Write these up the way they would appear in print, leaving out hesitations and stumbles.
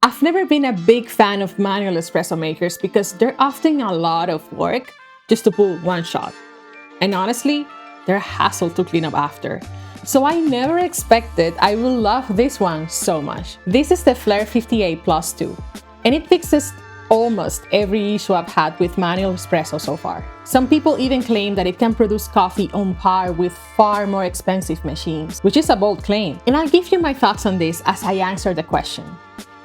I've never been a big fan of manual espresso makers because they're often a lot of work just to pull one shot. And honestly, they're a hassle to clean up after. So I never expected I will love this one so much. This is the Flair 58 Plus 2, and it fixes almost every issue I've had with manual espresso so far. Some people even claim that it can produce coffee on par with far more expensive machines, which is a bold claim. And I'll give you my thoughts on this as I answer the question.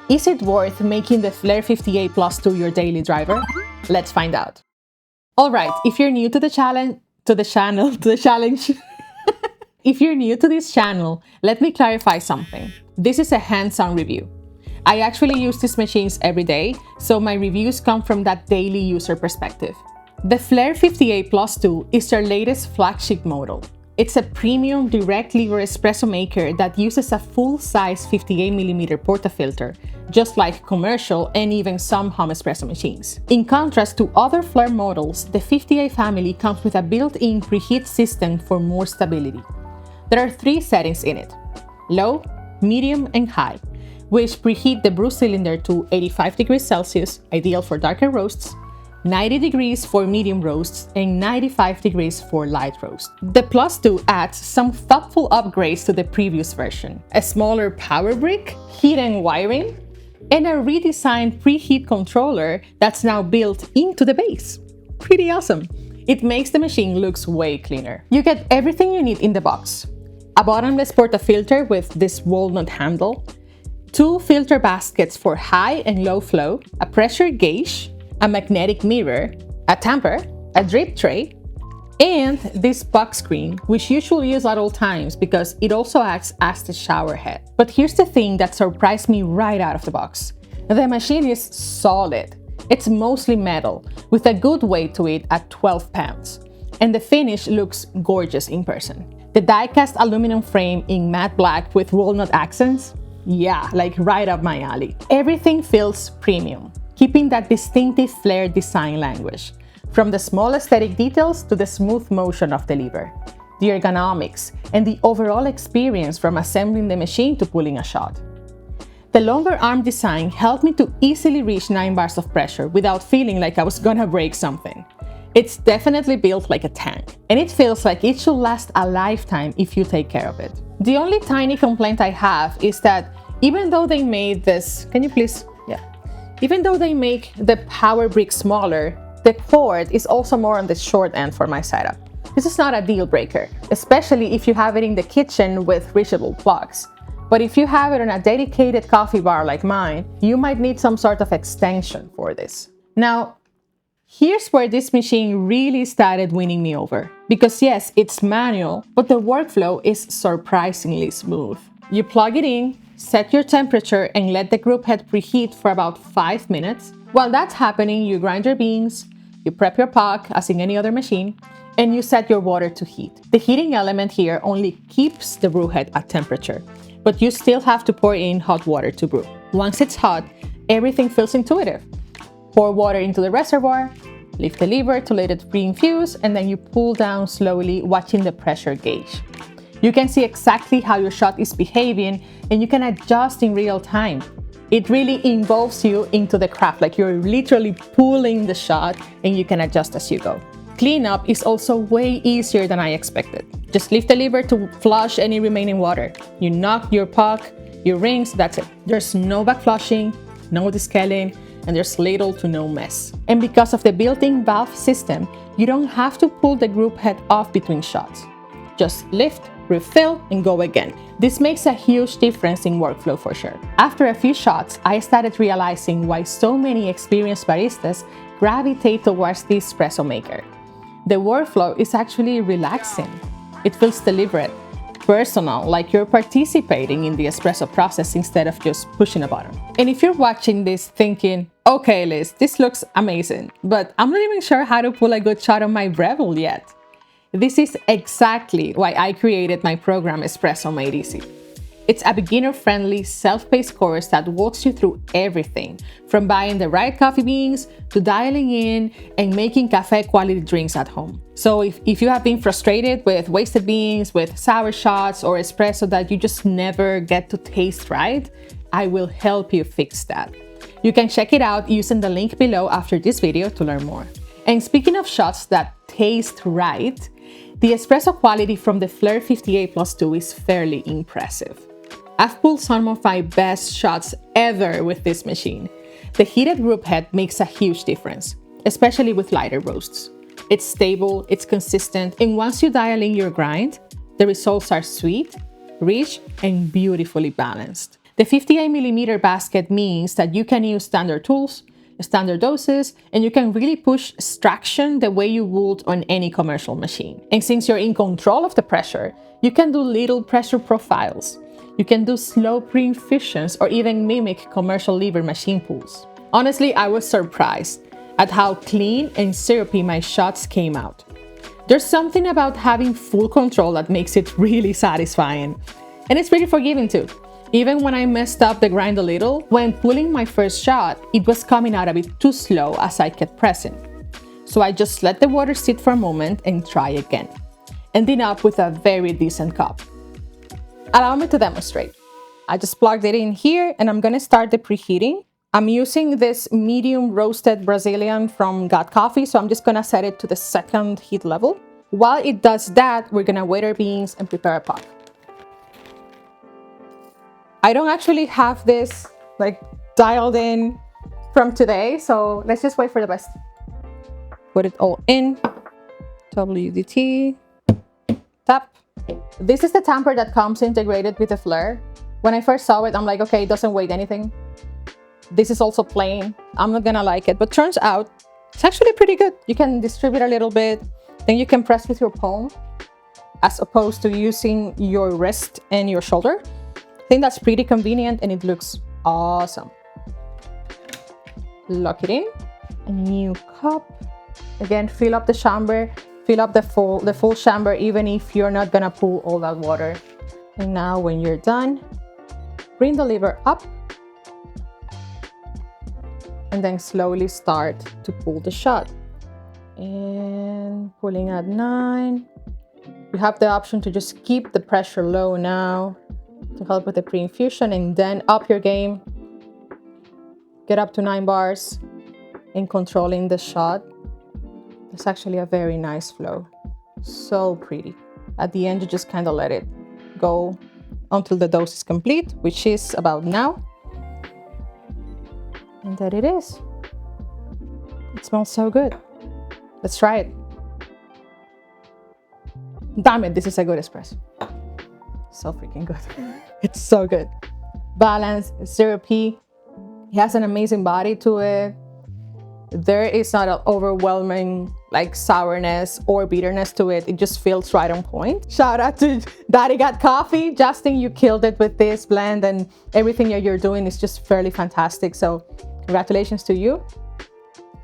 Is it worth making the Flair 58 Plus 2 your daily driver? Let's find out. Alright, if you're new to the challenge, if you're new to this channel, let me clarify something. This is a hands-on review. I actually use these machines every day, so my reviews come from that daily user perspective. The Flair 58 Plus 2 is their latest flagship model. It's a premium direct lever espresso maker that uses a full-size 58mm portafilter, just like commercial and even some home espresso machines. In contrast to other Flair models, the 58 family comes with a built-in preheat system for more stability. There are 3 settings in it: low, medium, and high, which preheat the brew cylinder to 85 degrees Celsius, ideal for darker roasts, 90 degrees for medium roasts, and 95 degrees for light roast. The Plus 2 adds some thoughtful upgrades to the previous version: a smaller power brick, hidden wiring, and a redesigned preheat controller that's now built into the base. Pretty awesome! It makes the machine look way cleaner. You get everything you need in the box: a bottomless portafilter with this walnut handle, 2 filter baskets for high and low flow, a pressure gauge, a magnetic mirror, a tamper, a drip tray, and this puck screen, which you should use at all times because it also acts as the shower head. But here's the thing that surprised me right out of the box. The machine is solid. It's mostly metal, with a good weight to it at 12 pounds. And the finish looks gorgeous in person. The die-cast aluminum frame in matte black with walnut accents? Yeah, like right up my alley. Everything feels premium, keeping that distinctive Flair design language, from the small aesthetic details to the smooth motion of the lever, the ergonomics, and the overall experience from assembling the machine to pulling a shot. The longer arm design helped me to easily reach 9 bars of pressure without feeling like I was gonna break something. It's definitely built like a tank, and it feels like it should last a lifetime if you take care of it. The only tiny complaint I have is that even though they made this, even though they make the power brick smaller, the cord is also more on the short end for my setup. This is not a deal breaker, especially if you have it in the kitchen with reachable plugs. But if you have it on a dedicated coffee bar like mine, you might need some sort of extension for this. Now, here's where this machine really started winning me over. Because yes, it's manual, but the workflow is surprisingly smooth. You plug it in, set your temperature, and let the group head preheat for about 5 minutes. While that's happening, you grind your beans, you prep your puck, as in any other machine, and you set your water to heat. The heating element here only keeps the brew head at temperature, but you still have to pour in hot water to brew. Once it's hot, everything feels intuitive. Pour water into the reservoir, lift the lever to let it re-infuse, and then you pull down slowly, watching the pressure gauge. You can see exactly how your shot is behaving, and you can adjust in real time. It really involves you into the craft, like you're literally pulling the shot and you can adjust as you go. Cleanup is also way easier than I expected. Just lift the lever to flush any remaining water. You knock your puck, your rings, that's it. There's no back flushing, no descaling, and there's little to no mess. And because of the built-in valve system, you don't have to pull the group head off between shots. Just lift, refill, and go again. This makes a huge difference in workflow for sure. After a few shots, I started realizing why so many experienced baristas gravitate towards this espresso maker. The workflow is actually relaxing. It feels deliberate, personal, like you're participating in the espresso process instead of just pushing a button. And if you're watching this thinking, okay Liz, this looks amazing, but I'm not even sure how to pull a good shot on my Breville yet. This is exactly why I created my program Espresso Made Easy. It's a beginner-friendly, self-paced course that walks you through everything, from buying the right coffee beans to dialing in and making cafe-quality drinks at home. So if you have been frustrated with wasted beans, with sour shots, or espresso that you just never get to taste right, I will help you fix that. You can check it out using the link below after this video to learn more. And speaking of shots that taste right, the espresso quality from the Flair 58+2 is fairly impressive. I've pulled some of my best shots ever with this machine. The heated group head makes a huge difference, especially with lighter roasts. It's stable, it's consistent, and once you dial in your grind, the results are sweet, rich, and beautifully balanced. The 58mm basket means that you can use standard tools, standard doses, and you can really push extraction the way you would on any commercial machine. And since you're in control of the pressure, you can do little pressure profiles. You can do slow pre-infusions or even mimic commercial lever machine pulls. Honestly, I was surprised at how clean and syrupy my shots came out. There's something about having full control that makes it really satisfying. And it's pretty forgiving too. Even when I messed up the grind a little, when pulling my first shot, it was coming out a bit too slow as I kept pressing. So I just let the water sit for a moment and try again, ending up with a very decent cup. Allow me to demonstrate. I just plugged it in here and I'm gonna start the preheating. I'm using this medium roasted Brazilian from Got Coffee, so I'm just gonna set it to the second heat level. While it does that, we're gonna wet our beans and prepare a pot. I don't actually have this like dialed in from today, so let's just wait for the best. Put it all in, WDT, tap. This is the tamper that comes integrated with the Flair. When I first saw it, I'm like, okay, it doesn't weigh anything. This is also plain. I'm not gonna like it, but turns out it's actually pretty good. You can distribute a little bit, then you can press with your palm as opposed to using your wrist and your shoulder. I think that's pretty convenient and it looks awesome. Lock it in, a new cup. Again, fill up the chamber, fill up the full chamber, even if you're not gonna pull all that water. And now when you're done, bring the lever up and then slowly start to pull the shot. And pulling at 9. You have the option to just keep the pressure low now to help with the pre-infusion, and then up your game. Get up to 9 bars in controlling the shot. It's actually a very nice flow. So pretty. At the end, you just kind of let it go until the dose is complete, which is about now. And there it is. It smells so good. Let's try it. Damn it, this is a good espresso. So freaking good. It's so good. Balanced, syrupy. It has an amazing body to it. There is not an overwhelming like sourness or bitterness to it. It just feels right on point. Shout out to Daddy Got Coffee. Justin, you killed it with this blend, and everything that you're doing is just fairly fantastic. So congratulations to you.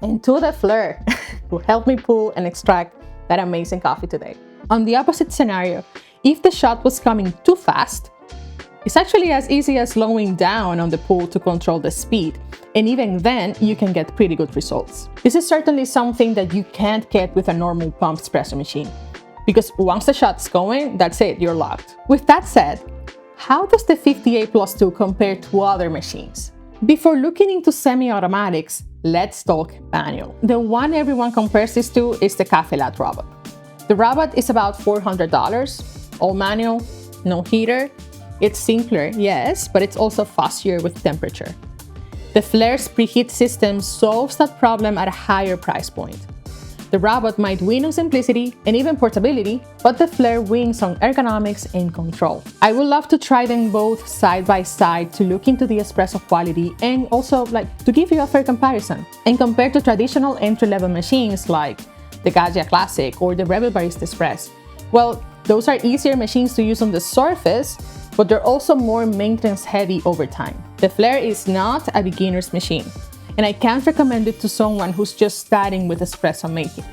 And to the Flair, who helped me pull and extract that amazing coffee today. On the opposite scenario, if the shot was coming too fast, it's actually as easy as slowing down on the pull to control the speed. And even then, you can get pretty good results. This is certainly something that you can't get with a normal pumped espresso machine, because once the shot's going, that's it, you're locked. With that said, how does the 58+2 compare to other machines? Before looking into semi-automatics, let's talk manual. The one everyone compares this to is the Cafelat robot. The robot is about $400, all manual, no heater. It's simpler, yes, but it's also faster with temperature. The Flair's preheat system solves that problem at a higher price point. The robot might win on simplicity and even portability, but the Flair wins on ergonomics and control. I would love to try them both side by side to look into the espresso quality and also to give you a fair comparison. And compared to traditional entry-level machines like the Gaggia Classic or the Breville Barista Express, well, those are easier machines to use on the surface, but they're also more maintenance heavy over time. The Flair is not a beginner's machine, and I can't recommend it to someone who's just starting with espresso making.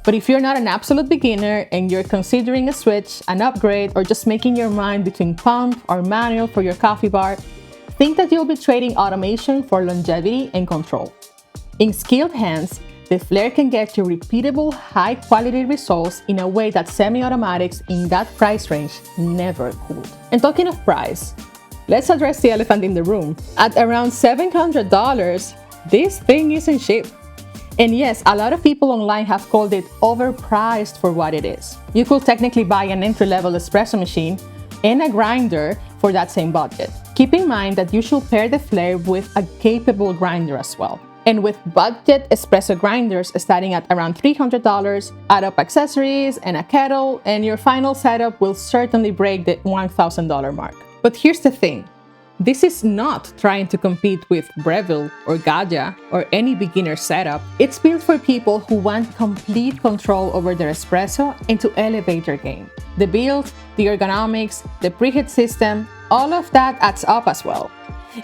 But if you're not an absolute beginner and you're considering a switch, an upgrade, or just making your mind between pump or manual for your coffee bar, think that you'll be trading automation for longevity and control. In skilled hands, the Flair can get you repeatable, high-quality results in a way that semi-automatics in that price range never could. And talking of price, let's address the elephant in the room. At around $700, this thing isn't cheap. And yes, a lot of people online have called it overpriced for what it is. You could technically buy an entry-level espresso machine and a grinder for that same budget. Keep in mind that you should pair the Flair with a capable grinder as well. And with budget espresso grinders starting at around $300, add up accessories and a kettle, and your final setup will certainly break the $1,000 mark. But here's the thing. This is not trying to compete with Breville or Gaggia or any beginner setup. It's built for people who want complete control over their espresso and to elevate their game. The build, the ergonomics, the preheat system, all of that adds up as well.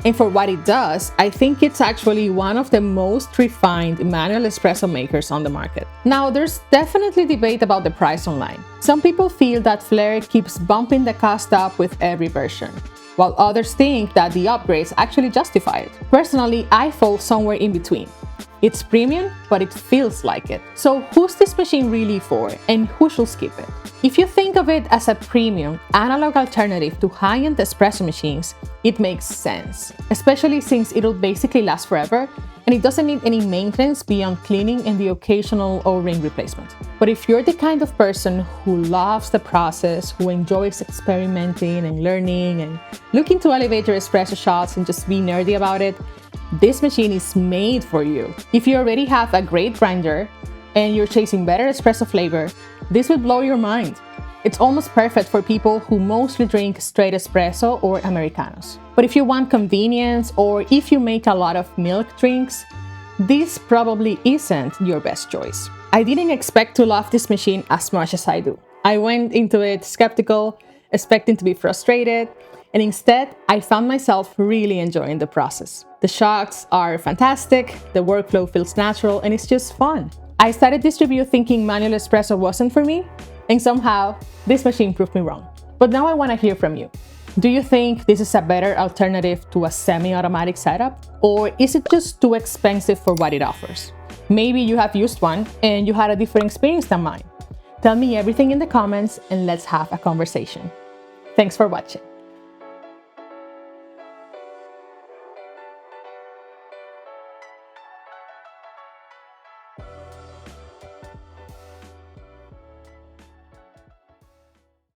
And for what it does, I think it's actually one of the most refined manual espresso makers on the market. Now, there's definitely debate about the price online. Some people feel that Flair keeps bumping the cost up with every version, while others think that the upgrades actually justify it. Personally, I fall somewhere in between. It's premium, but it feels like it. So who's this machine really for, and who should skip it? If you think of it as a premium, analog alternative to high-end espresso machines, it makes sense, especially since it'll basically last forever and it doesn't need any maintenance beyond cleaning and the occasional O-ring replacement. But if you're the kind of person who loves the process, who enjoys experimenting and learning and looking to elevate your espresso shots and just be nerdy about it, this machine is made for you. If you already have a great grinder and you're chasing better espresso flavor, this will blow your mind. It's almost perfect for people who mostly drink straight espresso or Americanos. But if you want convenience or if you make a lot of milk drinks, this probably isn't your best choice. I didn't expect to love this machine as much as I do. I went into it skeptical, expecting to be frustrated, and instead, I found myself really enjoying the process. The shots are fantastic, the workflow feels natural, and it's just fun. I started this review thinking manual espresso wasn't for me, and somehow, this machine proved me wrong. But now I want to hear from you. Do you think this is a better alternative to a semi-automatic setup? Or is it just too expensive for what it offers? Maybe you have used one and you had a different experience than mine. Tell me everything in the comments and let's have a conversation. Thanks for watching.